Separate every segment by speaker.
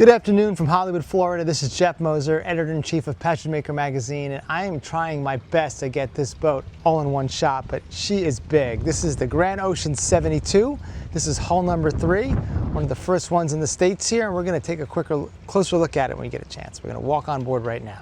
Speaker 1: Good afternoon from Hollywood, Florida. This is Jeff Moser, Editor-in-Chief of Passion Maker Magazine, and I am trying my best to get this boat all in one shot, but she is big. This is the GranOcean 72. This is hull number 3, one of the first ones in the States here, and we're going to take a closer look at it when we get a chance. We're going to walk on board right now.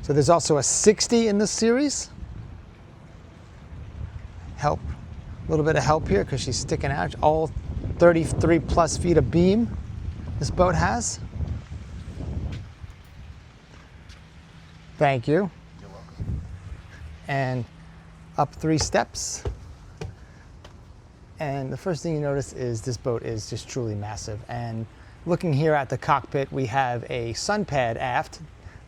Speaker 1: So there's also a 60 in this series. A little bit of help here because she's sticking out. All 33 plus feet of beam this boat has. Thank you.
Speaker 2: You're welcome.
Speaker 1: And up 3 steps. And the first thing you notice is this boat is just truly massive. And looking here at the cockpit, we have a sun pad aft.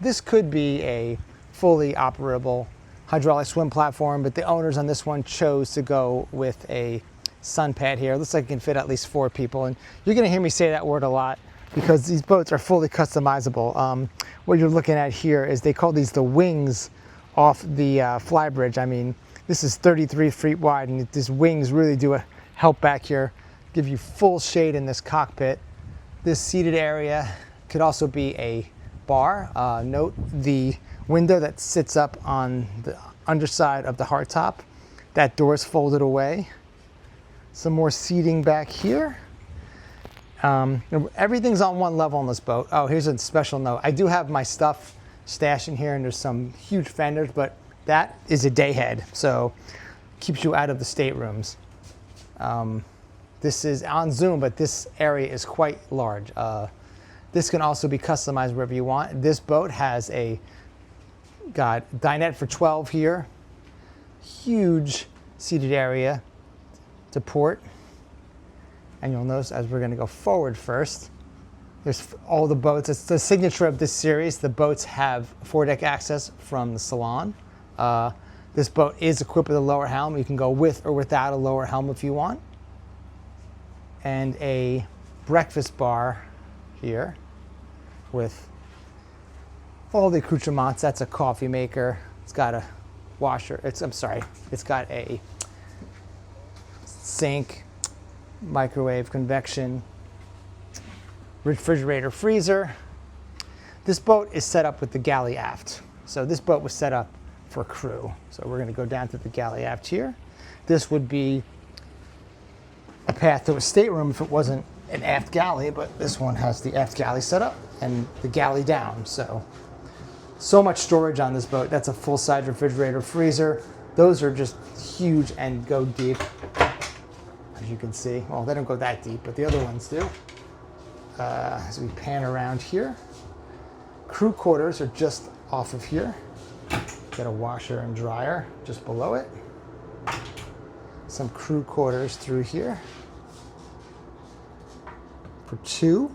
Speaker 1: This could be a fully operable hydraulic swim platform, but the owners on this one chose to go with a sun pad here. It looks like it can fit at least 4 people, and you're going to hear me say that word a lot because these boats are fully customizable. What you're looking at here is they call these the wings off the Flybridge. I mean, this is 33 feet wide, and these wings really do help back here, give you full shade in this cockpit. This seated area could also be a bar. Note the window that sits up on the underside of the hardtop. That door is folded away. Some more seating back here. Everything's on one level on this boat. Oh, here's a special note. I do have my stuff stashed in here, and there's some huge fenders, but that is a day head, so keeps you out of the staterooms. This is on zoom, but this area is quite large. This can also be customized wherever you want. This boat has got dinette for 12 here. Huge seated area to port. And you'll notice as we're going to go forward first, there's all the boats. It's the signature of this series. The boats have foredeck access from the Salon. This boat is equipped with a lower helm. You can go with or without a lower helm if you want. And a breakfast bar here with all the accoutrements. That's a coffee maker. It's got a washer. It's got a sink, microwave, convection, refrigerator, freezer. This boat is set up with the galley aft. So this boat was set up for crew. So we're going to go down to the galley aft here. This would be a path to a stateroom if it wasn't an aft galley, but this one has the aft galley set up and the galley down. So much storage on this boat. That's a full-size refrigerator, freezer. Those are just huge and go deep, as you can see. Well, they don't go that deep, but the other ones do. As we pan around here, crew quarters are just off of here. Got a washer and dryer just below it. Some crew quarters through here for 2.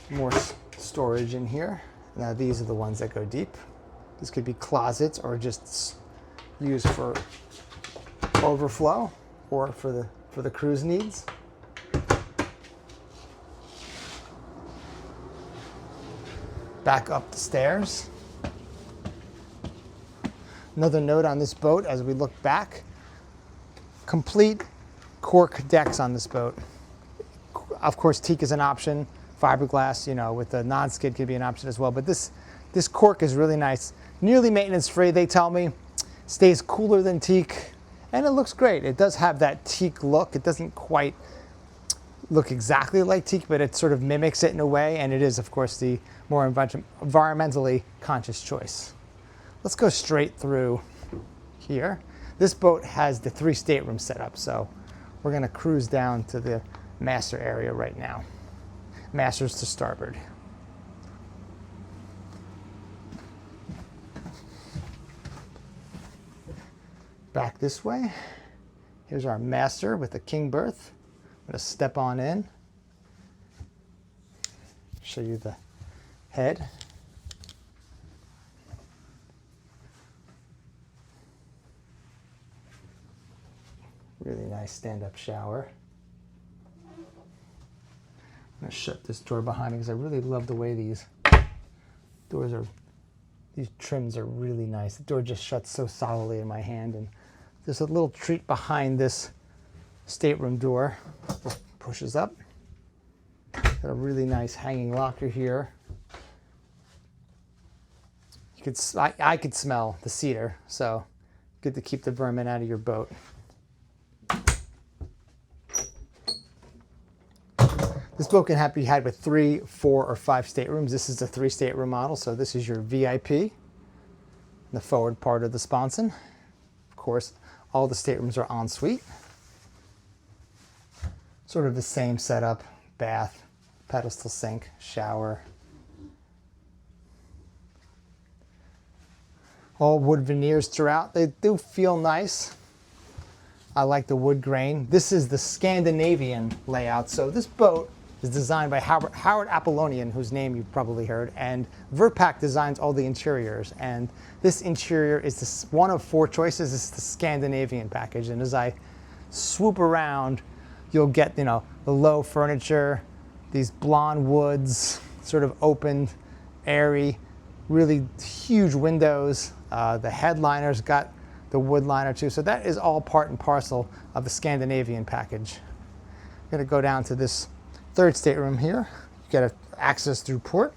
Speaker 1: More storage in here. Now these are the ones that go deep. This could be closets or just used for overflow or for the crew's needs. Back up the stairs. Another note on this boat as we look back, complete cork decks on this boat. Of course, teak is an option. Fiberglass, with the non-skid could be an option as well. But this cork is really nice. Nearly maintenance-free, they tell me. Stays cooler than teak, and it looks great. It does have that teak look. It doesn't quite look exactly like teak, but it sort of mimics it in a way, and it is, of course, the more environmentally conscious choice. Let's go straight through here. This boat has the 3 staterooms set up, so we're going to cruise down to the master area right now. Master's to starboard. Back this way. Here's our master with a king berth. I'm going to step on in. Show you the head. Really nice stand-up shower. I'm going to shut this door behind me because I really love the way these trims are really nice. The door just shuts so solidly in my hand, and There's a little treat behind this stateroom door. Pushes up. Got a really nice hanging locker here. I could smell the cedar, so good to keep the vermin out of your boat. This boat can be had with 3, 4, or 5 staterooms. This is a 3-stateroom model, so this is your VIP, the forward part of the sponson. Of course, all the staterooms are en suite. Sort of the same setup: bath, pedestal sink, shower. All wood veneers throughout. They do feel nice. I like the wood grain. This is the Scandinavian layout. So this boat is designed by Howard Apollonian, whose name you've probably heard, and Vripack designs all the interiors. And this interior is one of 4 choices. This is the Scandinavian package. And as I swoop around, you'll get, the low furniture, these blonde woods, sort of open, airy, really huge windows. The headliner's got the wood liner too. So that is all part and parcel of the Scandinavian package. I'm going to go down to this 3rd stateroom here. You get access through port.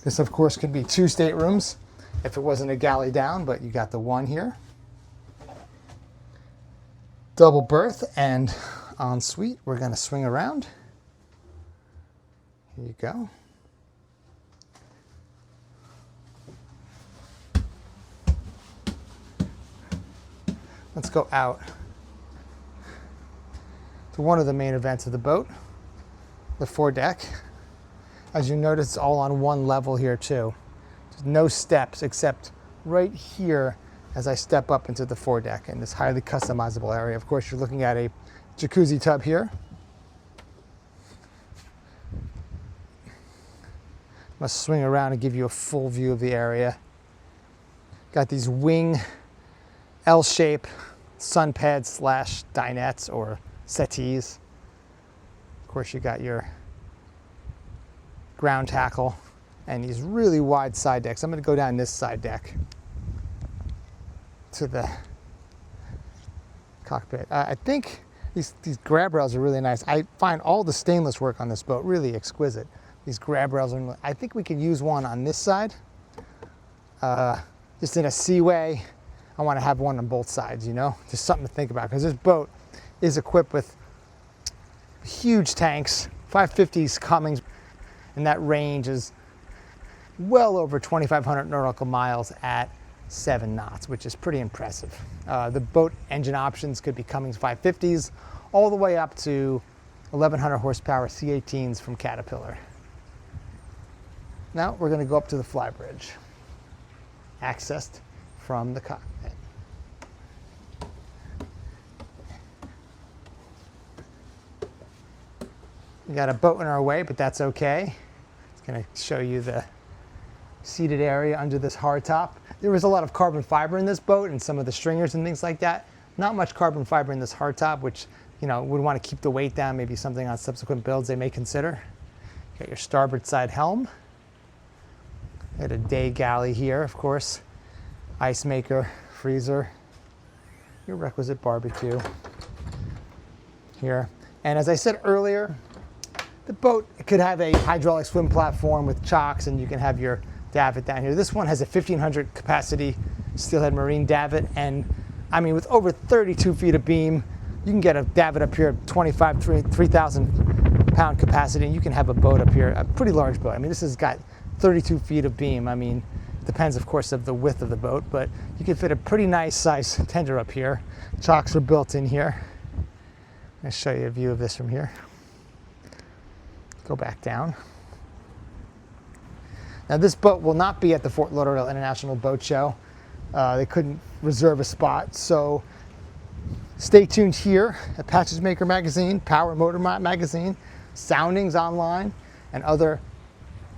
Speaker 1: This, of course, could be 2 staterooms if it wasn't a galley down, but you got the one here. Double berth and en suite. We're going to swing around. Here you go. Let's go out to one of the main events of the boat, the foredeck. As you notice, it's all on one level here too. There's no steps except right here as I step up into the foredeck in this highly customizable area. Of course, you're looking at a jacuzzi tub here. Must swing around and give you a full view of the area. Got these wing L-shape sun pads slash dinettes or settees. Of course, you got your ground tackle and these really wide side decks. I'm going to go down this side deck to the cockpit. I think these grab rails are really nice. I find all the stainless work on this boat really exquisite. These grab rails are, I think we could use one on this side. Just in a seaway, I want to have one on both sides, just something to think about, because this boat is equipped with huge tanks, 550s Cummins, and that range is well over 2,500 nautical miles at 7 knots, which is pretty impressive. The boat engine options could be Cummins 550s all the way up to 1,100 horsepower C18s from Caterpillar. Now we're going to go up to the Flybridge, accessed from the cockpit. We got a boat in our way, but that's okay. It's going to show you the seated area under this hardtop. There was a lot of carbon fiber in this boat and some of the stringers and things like that. Not much carbon fiber in this hardtop, which would want to keep the weight down. Maybe something on subsequent builds they may consider. You got your starboard side helm. Got a day galley here, of course. Ice maker, freezer, your requisite barbecue here. And as I said earlier, the boat could have a hydraulic swim platform with chocks, and you can have your davit down here. This one has a 1,500 capacity steelhead marine davit, and I mean, with over 32 feet of beam, you can get a davit up here at 3,000 pound capacity, and you can have a boat up here, a pretty large boat. I mean, this has got 32 feet of beam. I mean, depends, of course, of the width of the boat, but you can fit a pretty nice size tender up here. Chocks are built in here. I'm going to show you a view of this from here. Go back down. Now, this boat will not be at the Fort Lauderdale International Boat Show. They couldn't reserve a spot, so stay tuned here at Patches Maker Magazine, Power Motor Magazine, Soundings Online, and other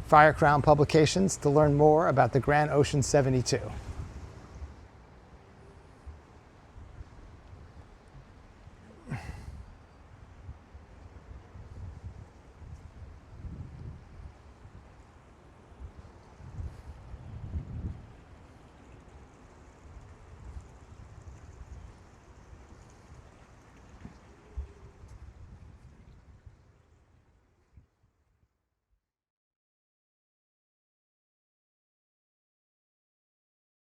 Speaker 1: Fire Crown publications to learn more about the GranOcean 72.